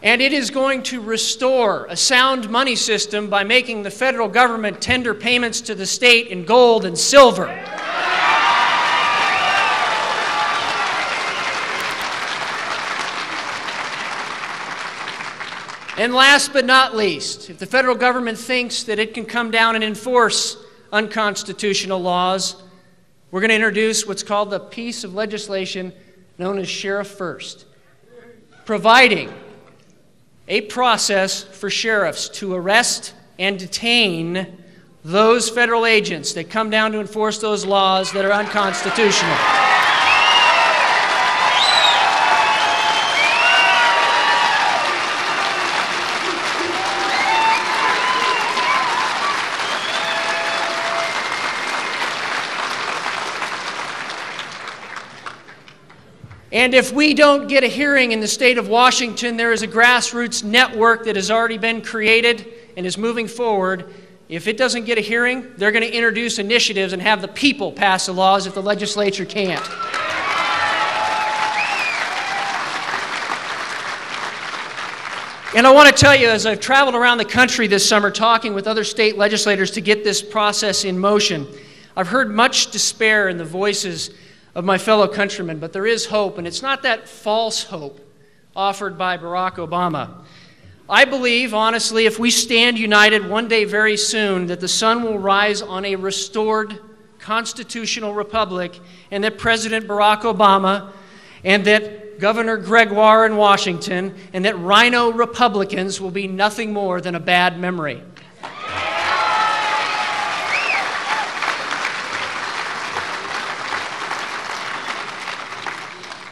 And it is going to restore a sound money system by making the federal government tender payments to the state in gold and silver. And last but not least, if the federal government thinks that it can come down and enforce unconstitutional laws, we're going to introduce what's called the piece of legislation known as Sheriff First, providing a process for sheriffs to arrest and detain those federal agents that come down to enforce those laws that are unconstitutional. And if we don't get a hearing in the state of Washington, there is a grassroots network that has already been created and is moving forward. If it doesn't get a hearing, they're going to introduce initiatives and have the people pass the laws if the legislature can't. And I want to tell you, as I've traveled around the country this summer talking with other state legislators to get this process in motion, I've heard much despair in the voices of my fellow countrymen, but there is hope, and it's not that false hope offered by Barack Obama. I believe, honestly, if we stand united one day very soon, that the sun will rise on a restored constitutional republic, and that President Barack Obama, and that Governor Gregoire in Washington, and that Rhino Republicans will be nothing more than a bad memory.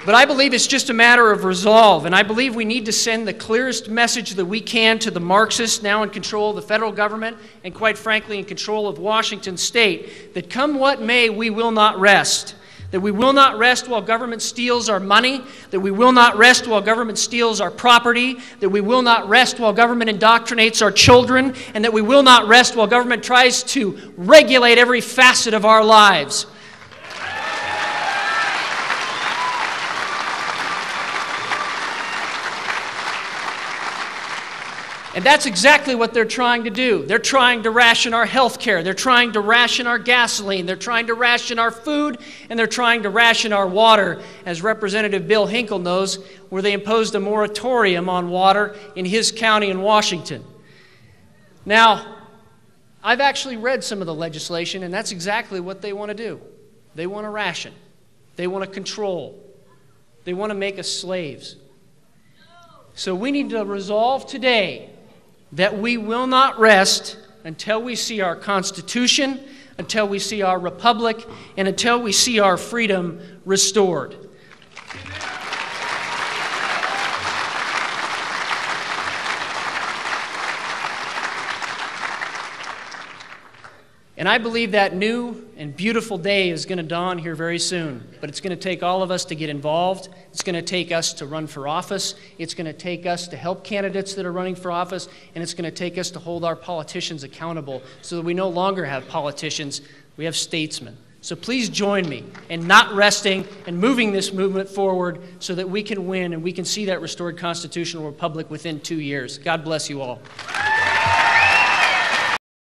But I believe it's just a matter of resolve, and I believe we need to send the clearest message that we can to the Marxists now in control of the federal government and, quite frankly, in control of Washington State, that come what may, we will not rest. That we will not rest while government steals our money, that we will not rest while government steals our property, that we will not rest while government indoctrinates our children, and that we will not rest while government tries to regulate every facet of our lives. And that's exactly what they're trying to do. They're trying to ration our health care. They're trying to ration our gasoline. They're trying to ration our food. And they're trying to ration our water, as Representative Bill Hinkle knows, where they imposed a moratorium on water in his county in Washington. Now, I've actually read some of the legislation, and that's exactly what they want to do. They want to ration. They want to control. They want to make us slaves. So we need to resolve today that we will not rest until we see our Constitution, until we see our republic, and until we see our freedom restored. And I believe that new and beautiful day is going to dawn here very soon. But it's going to take all of us to get involved. It's going to take us to run for office. It's going to take us to help candidates that are running for office. And it's going to take us to hold our politicians accountable so that we no longer have politicians, we have statesmen. So please join me in not resting and moving this movement forward so that we can win and we can see that restored constitutional republic within 2 years. God bless you all.